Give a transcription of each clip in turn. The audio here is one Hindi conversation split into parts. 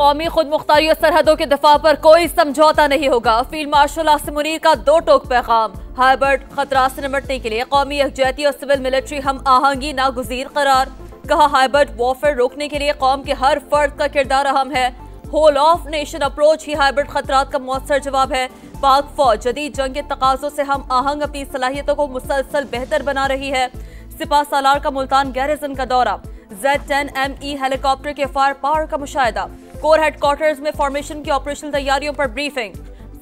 कौमी खुद मुख्तारी और सरहदों के दफा पर कोई समझौता नहीं होगा। फील्ड मार्शल आसिम मुनीर का दो टोक पैगाम। हाइब्रिड खतरा से निपटने के लिए कौमी यकजहती और सिविल मिलिट्री हम आहंगी नागुज़ीर करार। कहा हाइब्रिड वॉरफेयर रोकने के लिए कौम के हर फर्द का किरदार अहम है। होल ऑफ नेशन अप्रोच ही हाइब्रिड खतरात का मौसर जवाब है। पाक फौज जदीद जंग के तकाजों से हम आहंग अपनी सलाहियतों को मुसलसल बेहतर बना रही है। सिपा सालार का मुल्तान गैरिजन का दौरा। Z10ME हेलीकॉप्टर के फायर पावर का मुशाहिदा। कोर हेडक्वार्टर्स में फॉर्मेशन की ऑपरेशनल तैयारियों पर ब्रीफिंग।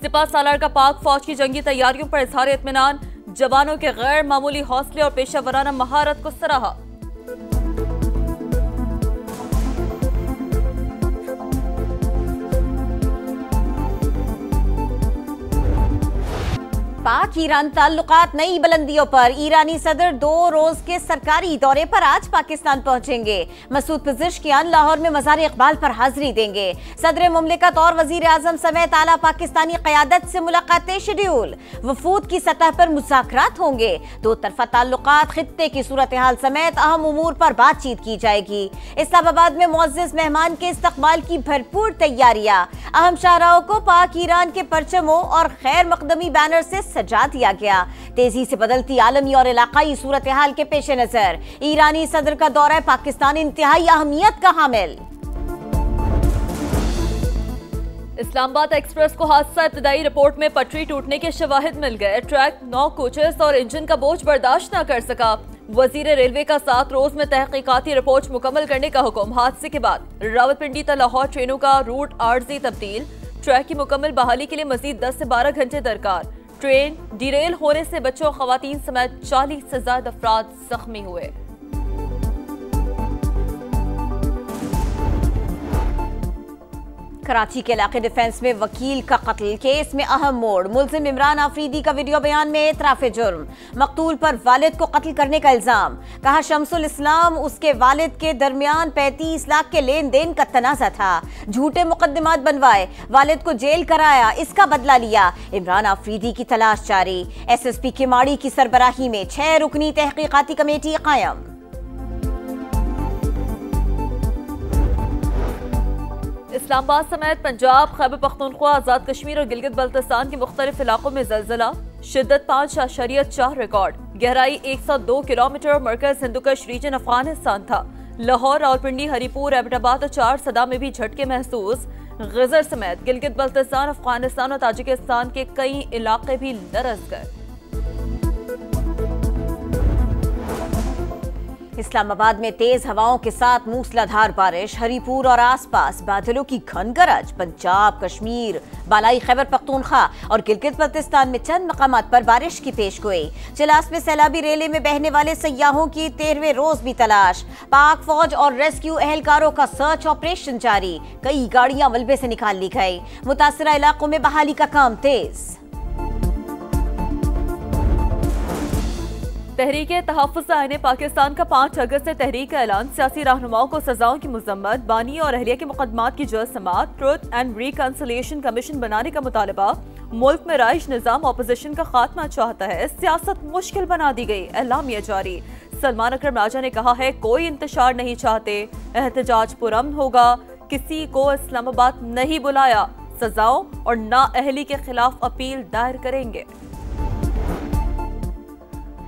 सिपा सालार का पाक फौज की जंगी तैयारियों पर इजहार इत्मीनान। जवानों के गैर मामूली हौसले और पेशा वराना महारत को सराहा। पाक ईरान ताल्लुकात नई बुलंदियों पर। ईरानी सदर 2 रोज के सरकारी दौरे पर आज पाकिस्तान पहुंचेंगे। मसूद पिज़िश्कियान लाहौर में मज़ार इक़बाल पर हाजिरी देंगे। सदर मुमलिकत और वजीर आजम समेत आला पाकिस्तानी क़यादत से मुलाकातें शेड्यूल। वफूद की सतह पर मुज़ाकरात होंगे। 2 तरफ़ा ताल्लुकात, खित्ते की सूरत हाल समेत अहम उमूर पर बातचीत की जाएगी। इस्लामाबाद में मुअज़्ज़ज़ मेहमान के इस्तक़बाल की भरपूर तैयारियां। अहम शाहराओं को पाक ईरान के परचमों और खैर मकदमी बैनर से सजा दिया गया। तेजी से बदलती आलमी और इलाकाई सूरत हाल के पेश नजर ईरानी सदर का दौरा पाकिस्तान इंतहाई अहमियत का हामिल। इस्लामाबाद एक्सप्रेस को हादसा। इब्तदाई रिपोर्ट में पटरी टूटने के शवाहिद मिल गए। ट्रैक 9 कोचेस और इंजन का बोझ बर्दाश्त न कर सका। वजीर रेलवे का 7 रोज में तहकीकाती रिपोर्ट मुकम्मल करने का हुक्म। हादसे के बाद रावलपिंडी तक लाहौर ट्रेनों का रूट आर्जी तब्दील। ट्रैक की मुकम्मल बहाली के लिए मजीद 10 से 12 घंटे दरकार। ट्रेन डिरेल होने से बच्चों और खवातीन समेत 40 से ज्यादा अफराद जख्मी हुए। कराची के इलाके डिफेंस में वकील का कत्ल केस में अहम मोड़। मुल्जिम इमरान आफरीदी का वीडियो बयान में एतराफ़े जुर्म। मकतूल पर वालिद को कत्ल करने का इल्जाम। कहा शमसुल इस्लाम उसके वालिद के दरमियान 35 लाख के लेन देन का तनाज़ा था। झूठे मुकदमात बनवाए, वालिद को जेल कराया, इसका बदला लिया। इमरान आफरीदी की तलाश जारी। SSP किमाड़ी की सरबराही में 6 रुकनी तहकीकाती कमेटी कायम। इस्लामाबाद समेत पंजाब, खैबर पख्तूनख्वा, आजाद कश्मीर और गिलगित बल्तिस्तान के मुख्तलिफ इलाकों में जलजिला। शिद्दत 5.4 रिकॉर्ड। गहराई 102 किलोमीटर। मरकज हिंदुकश रीजन अफगानिस्तान था। लाहौर, रावलपिंडी, हरीपुर, एबटाबाद और 4 सदा में भी झटके महसूस। गजर समेत गिलगित बल्तिस्तान, अफगानिस्तान और ताजिकिस्तान के कई इलाके भी लरस गए। इस्लामाबाद में तेज हवाओं के साथ मूसलाधार बारिश। हरीपुर और आसपास बादलों की घन गरज। पंजाब, कश्मीर, बालाई खैबर पख्तूनख्वा और गिलगित बल्तिस्तान में चंद मकामात पर बारिश की पेशगोई। चिलास में सैलाबी रेले में बहने वाले सयाहों की 13वें रोज भी तलाश। पाक फौज और रेस्क्यू एहलकारों का सर्च ऑपरेशन जारी। कई गाड़ियां मलबे से निकाल ली गई। मुतासरा इलाकों में बहाली का काम तेज। तहरीके तहफ़्फ़ुज़ आईने पाकिस्तान का 5 अगस्त से तहरीक का ऐलान। सियासी रहनुमाओं को सजाओं की मुज़म्मत। बानी और अहलिया के मुकदमात की जल्द समाअत। ट्रुथ एंड रिकंसिलिएशन कमीशन बनाने का मुतालबा। मुल्क में राइज निज़ाम ऑपोजिशन का खात्मा चाहता है। सियासत मुश्किल बना दी गई। एलामिया जारी। सलमान अकरम राजा ने कहा है कोई इंतशार नहीं चाहते। एहतजाज पुरअमन होगा। किसी को इस्लामाबाद नहीं बुलाया। सजाओं और नाअहली के खिलाफ अपील दायर करेंगे।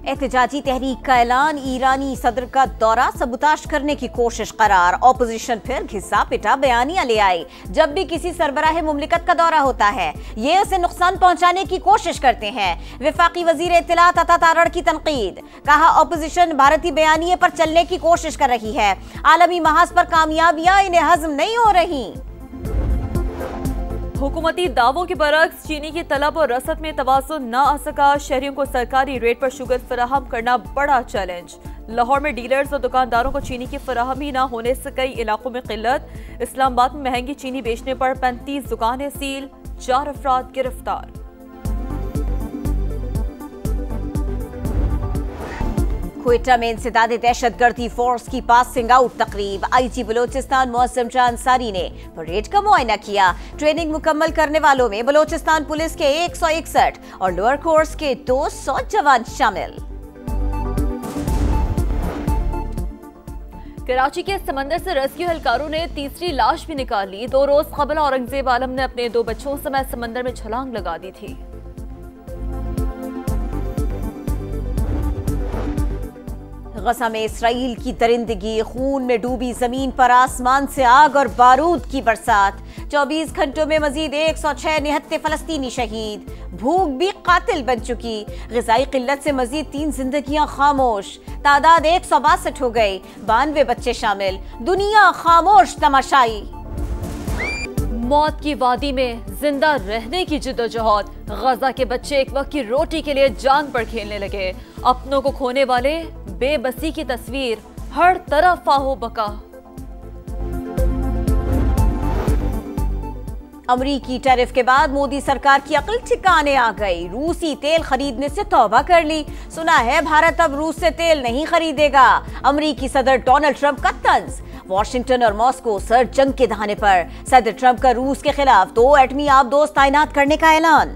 एहतजाजी तहरीक का ऐलान। ईरानी सदर का दौरा सबुताश करने की कोशिश करार। ऑपोजिशन फिर घिसा पिटा बयानियां ले आई। जब भी किसी सरबराह मुमलिकत का दौरा होता है ये उसे नुकसान पहुंचाने की कोशिश करते हैं। वफाकी वजीर इत्तलात अता तारड़ की तनकीद। कहा ऑपोजिशन भारतीय बयानिए पर चलने की कोशिश कर रही है। आलमी महाज पर कामयाबियां इन्हें हजम नहीं हो रही। हुकूमती दावों के बरक्स चीनी की तलब और रसद में तवाज़ुन न आ सका। शहरियों को सरकारी रेट पर शुगर फराहम करना बड़ा चैलेंज। लाहौर में डीलर्स और दुकानदारों को चीनी की फराहमी न होने से कई इलाकों में किल्लत। इस्लामाबाद में महंगी चीनी बेचने पर 35 दुकानें सील। 4 अफराद गिरफ्तार। क्वेटा में इंसदाद दहशतगर्दी फोर्स की पासिंग आउट तकरीब। IG बलोचिस्तान मुअज़्ज़म शाह अंसारी ने परेड का मुआयना किया। ट्रेनिंग मुकम्मल करने वालों में बलोचिस्तान पुलिस के 161 और लोअर कोर्स के 200 जवान शामिल। कराची के समंदर से रेस्क्यू एहलकारों ने तीसरी लाश भी निकाल ली। 2 रोज कबल औरंगजेब आलम ने अपने 2 बच्चों समेत समंदर में छलांग लगा दी थी। गजा में इसराइल की दरिंदगी, खून में डूबी जमीन पर आसमान से आग और बारूद की बरसात। 24 घंटों में मजीद 106 निहत्ते फलस्तीनी शहीद। भूख भी कातिल बन चुकी। ग़िज़ाई किल्लत से मजीद 3 जिंदगियां खामोश। तादाद 162 हो गई, 92 बच्चे शामिल। दुनिया खामोश तमाशाई। मौत की वादी में जिंदा रहने की जिद्दोजहद। गजा के बच्चे एक वक्त की रोटी के लिए जान पर खेलने लगे। अपनों को खोने वाले बेबसी की तस्वीर हर तरफ आहो बका। अमरीकी टैरिफ के बाद मोदी सरकार की अक्ल ठिकाने आ गई। रूसी तेल खरीदने से तौबा कर ली। सुना है भारत अब रूस से तेल नहीं खरीदेगा। अमरीकी सदर डोनाल्ड ट्रंप का तंज। वॉशिंगटन और मॉस्को सर्द जंग के दहाने पर। सदर ट्रंप का रूस के खिलाफ 2 एटमी आबदोज तैनात करने का ऐलान।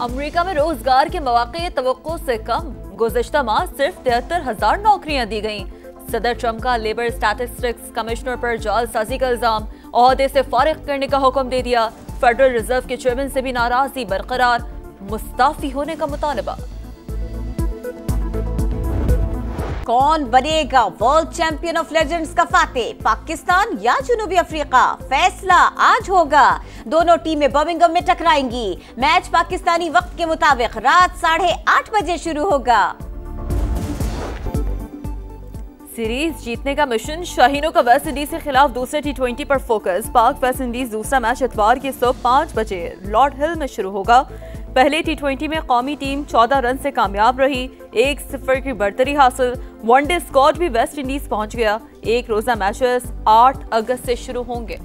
अमेरिका में रोजगार के मौके तवक्को से कम। गुज़िश्ता माह सिर्फ 73,000 नौकरियां दी गईं। सदर ट्रंप का लेबर स्टैटिस्टिक्स कमिश्नर पर जालसाजी का इल्जाम। ओहदे से फारिग करने का हुक्म दे दिया। फेडरल रिजर्व के चेयरमैन से भी नाराजगी बरकरार। मुस्ताफी होने का मुतालबा। कौन बनेगा वर्ल्ड चैंपियन ऑफ लेजेंड्स का फातेह, पाकिस्तान या जनूबी अफ्रीका? फैसला आज होगा। दोनों टीमें बर्मिंघम में टकराएंगी। मैच पाकिस्तानी वक्त के मुताबिक रात 8:30 बजे शुरू होगा। सीरीज जीतने का मिशन। शाहीनों का वेस्ट इंडीज के खिलाफ दूसरे T20 पर फोकस। पाक वेस्ट इंडीज दूसरा मैच इतवार की सुबह 5 बजे लॉर्ड हिल में शुरू होगा। पहले T20 में कौमी टीम 14 रन से कामयाब रही। 1-0 की बढ़तरी हासिल। वनडे स्क्वाड भी वेस्ट इंडीज पहुंच गया। 1 रोजा मैचेस 8 अगस्त से शुरू होंगे।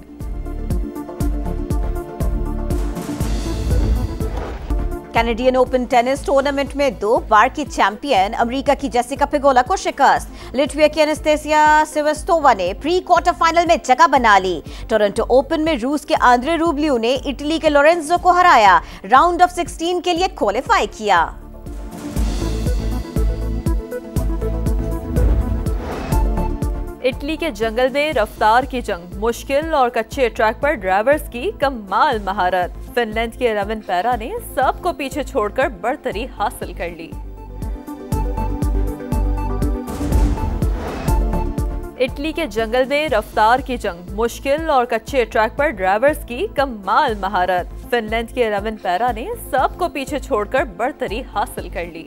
कैनेडियन ओपन टेनिस टूर्नामेंट में 2 बार की चैंपियन अमेरिका की जेसिका पेगोला को शिकस्त। लिटविया की एनास्टेसिया सेवेस्तोवा ने प्री क्वार्टर फाइनल में जगह बना ली। टोरंटो ओपन में रूस के आंद्रे रूबलिव ने इटली के लोरेंजो को हराया। राउंड ऑफ 16 के लिए क्वालिफाई किया। इटली के जंगल में रफ्तार की जंग। मुश्किल और कच्चे ट्रैक पर ड्राइवर्स की कमाल महारत। फिनलैंड के 11 पैरा ने सबको पीछे छोड़कर बढ़तरी हासिल कर ली। इटली के जंगल में रफ्तार की जंग। मुश्किल और कच्चे ट्रैक पर ड्राइवर्स की कमाल महारत। फिनलैंड के 11 पैरा ने सबको पीछे छोड़कर बढ़तरी हासिल कर ली।